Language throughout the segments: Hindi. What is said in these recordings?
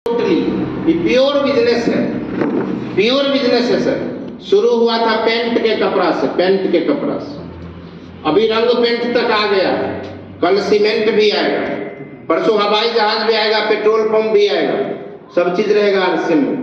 टोटली ये प्योर बिजनेस है, प्योर बिजनेस है सर। शुरू हुआ था पेंट के कपड़ा से, पेंट के कपड़ा से, अभी रंग पेंट तक आ गया, कल सीमेंट भी आएगा, परसों हवाई जहाज भी आएगा, पेट्रोल पंप भी आएगा, सब चीज रहेगा आरसीएम में।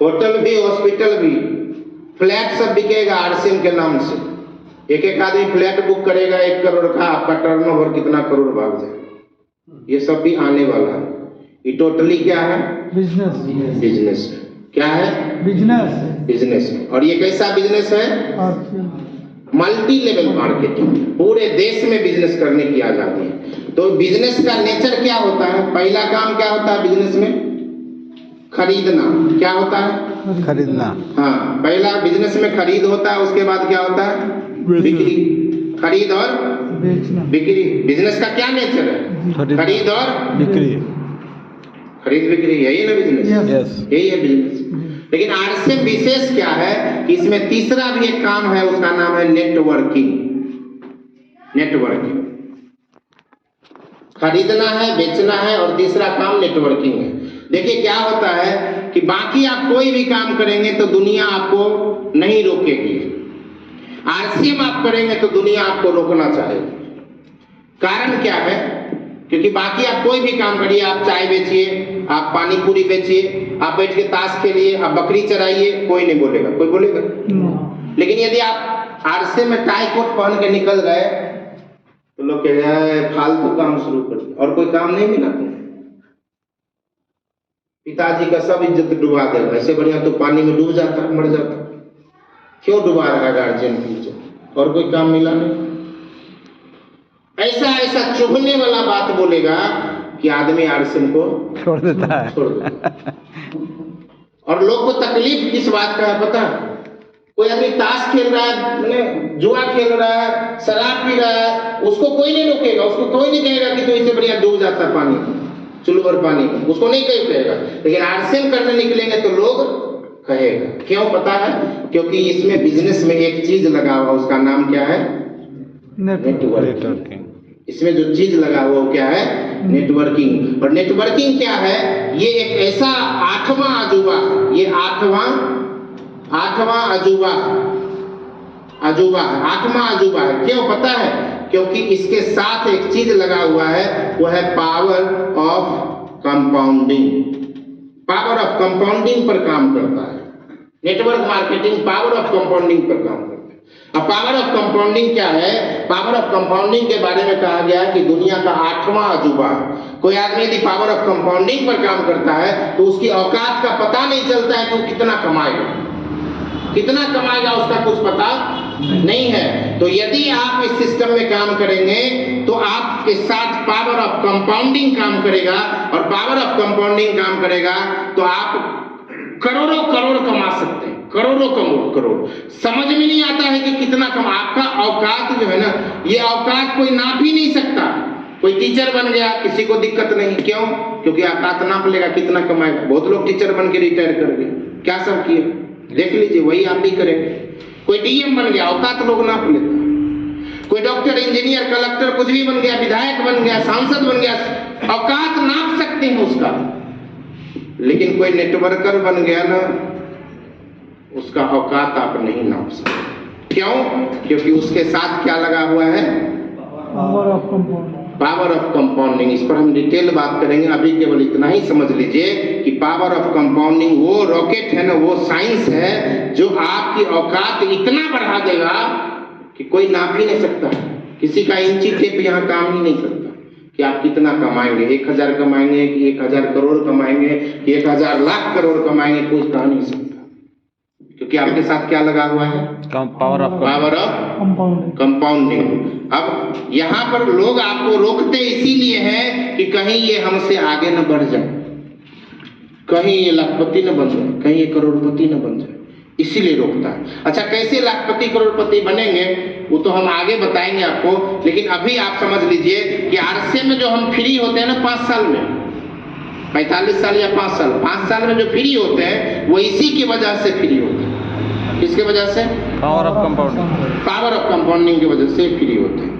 होटल भी, हॉस्पिटल भी, फ्लैट सब बिकेगा आरसीएम के नाम से। एक एक आदमी फ्लैट बुक करेगा 1 करोड़ का, आपका टर्नओवर कितना करोड़ भाग जाए। ये सब भी आने वाला है। ये टोटली क्या है? बिजनेस। बिजनेस क्या है? बिजनेस। बिजनेस। और ये कैसा बिजनेस है? मल्टी लेवल मार्केटिंग, पूरे देश में बिजनेस करने की आजादी है। तो बिजनेस का नेचर क्या होता है? पहला काम क्या होता है बिजनेस में? खरीदना। क्या होता है? खरीदना। हाँ, पहला बिजनेस में खरीद होता है, उसके बाद क्या होता है? बिक्री। खरीद और बिक्री। बिजनेस का क्या नेचर है? खरीद और बिक्री। खरीद बिक्री, यही ना बिजनेस? यस। यही है बिजनेस। लेकिन आरसीएम विशेष क्या है कि इसमें तीसरा भी एक काम है, उसका नाम है नेटवर्किंग। नेटवर्किंग, खरीदना है, बेचना है, और तीसरा काम नेटवर्किंग है। देखिए क्या होता है कि बाकी आप कोई भी काम करेंगे तो दुनिया आपको नहीं रोकेगी, आरसीएम आप करेंगे तो दुनिया आपको रोकना चाहेगी। कारण क्या है? क्योंकि बाकी आप कोई भी काम करिए, आप चाय बेचिए, आप पानी पूरी बेचिए, आप बैठ के ताश खेलिए, आप बकरी चराइए, कोई नहीं बोलेगा। कोई बोलेगा? लेकिन यदि आप आरसीएम में टाई कोट पहन के निकल गए तो लोग कह रहे फालतू काम शुरू कर दिया, और कोई काम नहीं मिला तुम्हें। पिताजी का सब इज्जत डुबा देगा, ऐसे बढ़िया तो पानी में डूब जाता, मर जाता। क्यों डुबा रहा गार्जियन की इज्जत, और कोई काम मिला नहीं। ऐसा ऐसा चुभने वाला बात बोलेगा कि आदमी आरसीएम को छोड़ देता है। और लोग को तकलीफ किस बात का है पता? कोई आदमी ताश खेल रहा है, जुआ खेल रहा है, शराब पी रहा है, उसको कोई नहीं रोकेगा, उसको कोई नहीं कहेगा कि तो इससे बढ़िया डूब जाता पानी, चुल्लू पानी में, उसको नहीं कोई कहेगा। लेकिन आरसीएम करने निकलेंगे तो लोग कहेगा। क्यों पता है? क्योंकि इसमें बिजनेस में एक चीज लगा हुआ, उसका नाम क्या है? नेटवर्किंग। इसमें जो चीज लगा हुआ वो क्या है? नेटवर्किंग। और नेटवर्किंग क्या है? ये एक ऐसा 8वां अजूबा, ये 8वां अजूबा है, 8वां अजूबा है। क्यों पता है? क्योंकि इसके साथ एक चीज लगा हुआ है, वो है power of compounding. Power of compounding पर काम करता है network marketing, power of compounding पर काम करता है। अब पावर ऑफ कंपाउंडिंग क्या है? पावर ऑफ कंपाउंडिंग के बारे में कहा गया है कि दुनिया का 8वां अजूबा। कोई आदमी यदि पावर ऑफ कंपाउंडिंग पर काम करता है तो उसकी औकात का पता नहीं चलता है कि वो कितना कमाएगा, कितना कमाएगा उसका कुछ पता नहीं है। तो यदि आप इस सिस्टम में काम करेंगे तो आपके साथ पावर ऑफ कंपाउंडिंग काम करेगा, और पावर ऑफ कंपाउंडिंग काम करेगा तो आप करोड़ों करोड़ कमा सकते हैं, करोड़ों करोड़। समझ में नहीं आता है कि कितना कमा, आपका औकात जो है ना, ये औकात कोई नाप ही नहीं सकता। कोई टीचर बन गया, किसी को दिक्कत नहीं। क्यों? क्योंकि औकात नाप लेगा कितना कमाएगा। बहुत लोग टीचर बन के रिटायर कर गए, क्या सब किए देख लीजिए, वही आप भी करेंगे। कोई डीएम बन गया, औकात लोग नाप लेते। कोई डॉक्टर, इंजीनियर, कलेक्टर, कुछ भी बन गया, विधायक बन गया, सांसद बन गया, औकात नाप सकते हैं उसका। लेकिन कोई नेटवर्कर बन गया ना, उसका औकात आप नहीं नाप सकते। क्यों? क्योंकि उसके साथ क्या लगा हुआ है? Power of compounding. इस पर हम डिटेल बात करेंगे, अभी केवल इतना ही समझ लीजिए कि पावर ऑफ कंपाउंडिंग वो रॉकेट है ना, वो साइंस है जो आपकी औकात इतना बढ़ा देगा कि कोई नाप ही नहीं सकता। किसी का इंची टेप यहाँ काम ही नहीं करता कि आप कितना कमाएंगे। 1000 कमाएंगे कि 1000 करोड़ कमाएंगे कि 1000 लाख करोड़ कमाएंगे, कुछ कहा नहीं सकता। क्योंकि आपके साथ क्या लगा हुआ है? Power of compounding. अब यहाँ पर लोग आपको रोकते इसीलिए हैं कि कहीं ये हमसे आगे न बढ़ जाए, कहीं ये लाखपति न बन जाए, कहीं ये करोड़पति न बन जाए, इसीलिए रोकता है। अच्छा, कैसे लाखपति करोड़पति बनेंगे वो तो हम आगे बताएंगे आपको। लेकिन अभी आप समझ लीजिए कि आरसीएम में जो हम फ्री होते हैं ना 5 साल में, 45 साल या 5 साल में जो फ्री होते हैं वो इसी की वजह से फ्री होते हैं। किसके वजह से? पावर ऑफ कंपाउंडिंग की वजह से फ्री होते हैं।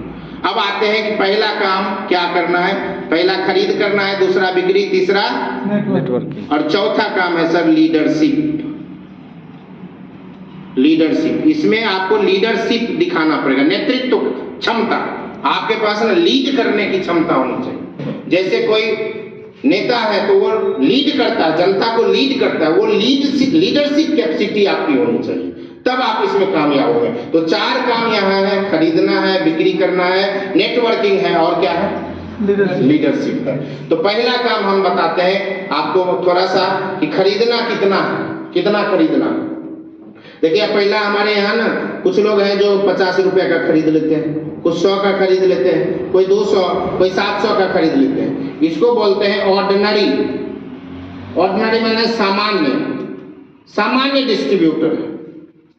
अब आते हैं कि पहला काम क्या करना है? पहला खरीद करना है, दूसरा बिक्री, तीसरा नेटवर्किंग, और चौथा काम है सर लीडरशिप। लीडरशिप, इसमें आपको लीडरशिप दिखाना पड़ेगा, नेतृत्व क्षमता। आपके पास ना लीड करने की क्षमता होनी चाहिए। जैसे कोई नेता है तो वो लीड करता है, जनता को लीड करता है, वो लीडरशिप कैपेसिटी आपकी होनी चाहिए, तब आप इसमें कामयाब होंगे। तो 4 काम यहाँ है, खरीदना है, बिक्री करना है, नेटवर्किंग है, और क्या है, लीडरशिप है। तो पहला काम हम बताते हैं आपको थोड़ा सा कि खरीदना कितना है, कितना खरीदना। देखिए पहला हमारे यहाँ ना कुछ लोग हैं जो 50 रुपया का खरीद लेते हैं, कुछ 100 का खरीद लेते हैं, कोई 200, कोई 700 का खरीद लेते हैं। इसको बोलते हैं ऑर्डिनरी। ऑर्डिनरी माने सामान्य, सामान्य डिस्ट्रीब्यूटर,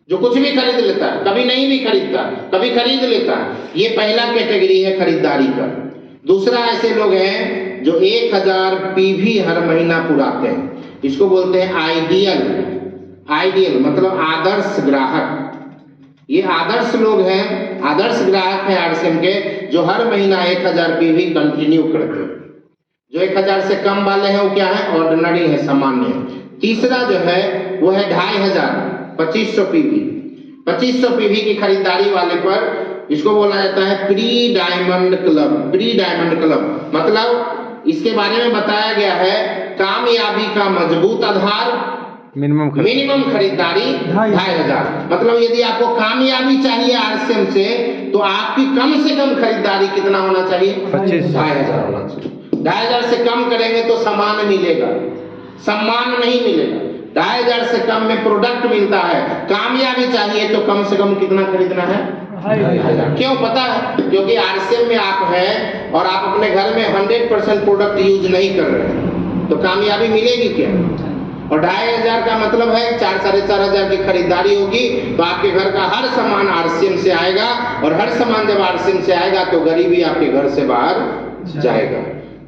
जो कुछ भी खरीद लेता है, कभी नहीं भी खरीदता, कभी खरीद लेता है। ये पहला कैटेगरी है खरीदारी का। दूसरा ऐसे लोग हैं जो 1000 पीवी हर महीना पुराते हैं, इसको बोलते हैं आइडियल। आइडियल मतलब आदर्श ग्राहक। ये आदर्श लोग हैं, आदर्श ग्राहक हैं आरसीएम के, जो हर महीना 1000 पीवी कंटिन्यू करते हैं। जो 1000 से कम वाले हैं वो क्या है, ऑर्डिनरी है, सामान्य। तीसरा जो है वो है 2500, 2500 पीवी। 2500 पीवी की खरीदारी वाले पर इसको बोला जाता है pre diamond club. Pre diamond club मतलब इसके बारे में बताया गया है कामयाबी का मजबूत आधार, मिनिमम खरीदारी 2500। मतलब यदि आपको कामयाबी चाहिए आरसीएम से तो आपकी कम से कम खरीदारी कितना होना चाहिए, 2500 होना चाहिए। 2500 से कम करेंगे तो सामान मिलेगा, सम्मान नहीं मिलेगा। 2500 से कम में प्रोडक्ट मिलता है। कामयाबी चाहिए तो कम से कम कितना खरीदना है, 2500। क्यों पता है, क्योंकि आरसीएम में आप हैं और आप अपने घर में 100% प्रोडक्ट यूज नहीं कर रहे हैं, तो कामयाबी मिलेगी क्या। और 2500 का मतलब है 4-4,500 की खरीदारी होगी तो आपके घर का हर सामान आरसीएम से आएगा, और हर सामान जब आरसीएम से आएगा तो गरीबी आपके घर से बाहर जाएगा।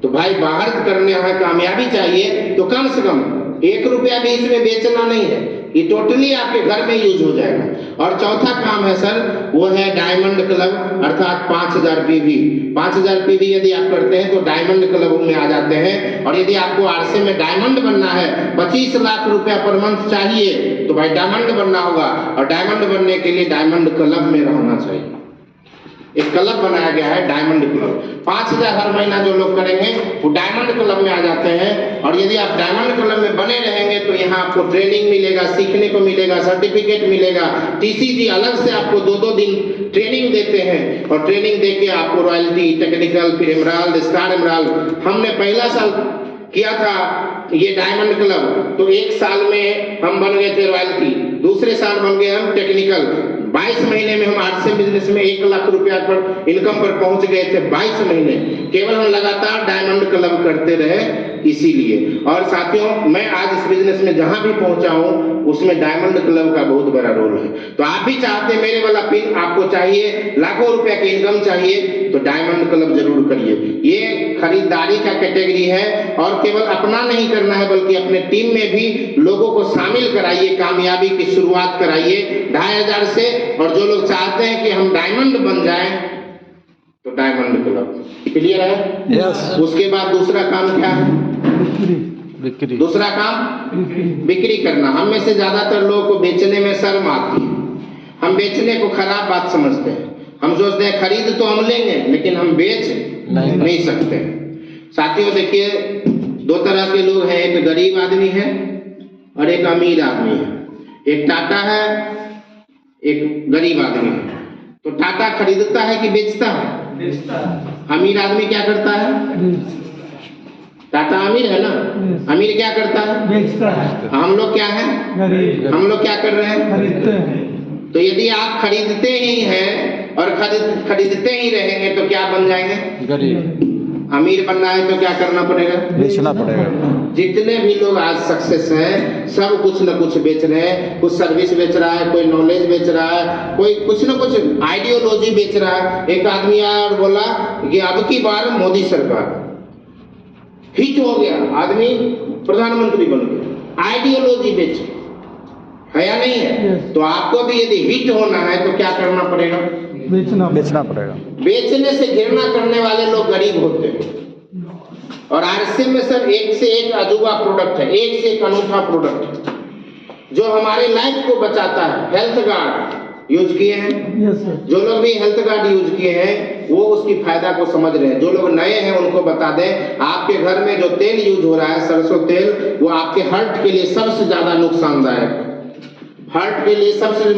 तो भाई बाहर करने है, कामयाबी चाहिए तो कम से कम 1 रुपया भी इसमें बेचना नहीं है, ये टोटली आपके घर में यूज हो जाएगा। और चौथा काम है सर वो है डायमंड क्लब, अर्थात 5000 पीवी। 5000 पीवी यदि आप करते हैं तो डायमंड क्लब में आ जाते हैं। और यदि आपको आरसीएम में डायमंड बनना है, 25 लाख रुपया पर मंथ चाहिए, तो भाई डायमंड बनना होगा। और डायमंड बनने के लिए डायमंड क्लब में रहना चाहिए। एक क्लब बनाया गया है डायमंड क्लब। 5000 हर महीना जो लोग करेंगे वो डायमंड क्लब में आ जाते हैं। और यदि आप डायमंड क्लब में बने रहेंगे तो यहाँ आपको ट्रेनिंग मिलेगा, सीखने को मिलेगा, सर्टिफिकेट मिलेगा। टीसीजी अलग से आपको 2-2 दिन ट्रेनिंग देते हैं, और ट्रेनिंग देके आपको रॉयल्टी, टेक्निकल, फिर एमराल्ड, स्टार एमराल्ड। हमने पहला साल किया था ये डायमंड क्लब, तो 1 साल में हम बन गए थे रॉयल्टी, दूसरे साल बन गए हम टेक्निकल। 22 महीने में हम आरसीएम बिजनेस में 1 लाख रुपया पर इनकम पर पहुंच गए थे। 22 महीने केवल हम लगातार डायमंड क्लब करते रहे, इसीलिए। और साथियों मैं आज इस बिजनेस में जहां भी पहुंचा हूं उसमें डायमंड क्लब का बहुत बड़ा रोल है। तो आप भी चाहते हैं मेरे वाला पिन आपको चाहिए, लाखों रुपया की इनकम चाहिए, तो डायमंड क्लब जरूर करिए। ये खरीदारी का कैटेगरी है, और केवल अपना नहीं करना है बल्कि अपने टीम में भी लोगों को शामिल कराइए, कामयाबी की शुरुआत कराइए 2500 से। और जो लोग चाहते हैं कि हम डायमंड बन जाएं तो डायमंड क्लब। क्लियर है? Yes. उसके बाद दूसरा काम क्या है, बिक्री। दूसरा काम बिक्री करना। हम में से ज्यादातर लोगों को बेचने में शर्म आती है, हम बेचने को खराब बात समझते हैं। हम सोचते हैं खरीद तो हम लेंगे लेकिन हम बेच नहीं सकते। साथियों देखिए 2 तरह के लोग हैं, एक गरीब आदमी है और एक अमीर आदमी है। एक टाटा है, एक गरीब आदमी है। तो टाटा खरीदता है कि बेचता है? अमीर आदमी क्या करता है? टाटा अमीर है ना, अमीर क्या करता है? बेचता है। हम लोग क्या हैं? गरीब। हम लोग क्या कर रहे हैं? खरीदते हैं। तो यदि आप खरीदते ही हैं और खरीदते ही रहेंगे तो क्या बन जाएंगे? गरीब। अमीर बनना है तो क्या करना पड़ेगा? बेचना पड़ेगा। जितने भी लोग आज सक्सेस हैं सब कुछ न कुछ बेच रहे हैं। कुछ सर्विस बेच रहा है, कोई नॉलेज बेच रहा है, कोई कुछ न कुछ आइडियोलॉजी बेच रहा है। एक आदमी आया और बोला कि अब की बार मोदी सरकार, हिट हो गया, आदमी प्रधानमंत्री बन गया, आइडियोलॉजी बेच है या नहीं है? तो आपको भी यदि हिट होना है तो क्या करना पड़ेगा? बेचना पड़ेगा। बेचने से घृणा करने वाले लोग गरीब होते हैं। और आरएसएम में सर एक से एक अजूबा प्रोडक्ट है, एक से एक अनूठा प्रोडक्ट है जो हमारे लाइफ को बचाता है। हेल्थ गार्ड यूज किए हैं? Yes sir. जो लोग भी हेल्थ गार्ड यूज किए हैं वो उसकी फायदा को समझ रहे हैं। जो लोग नए हैं उनको बता दें, आपके घर में जो तेल यूज हो रहा है सरसों तेल, वो आपके हार्ट के लिए सबसे ज्यादा नुकसानदायक है। हार्ट के लिए सबसे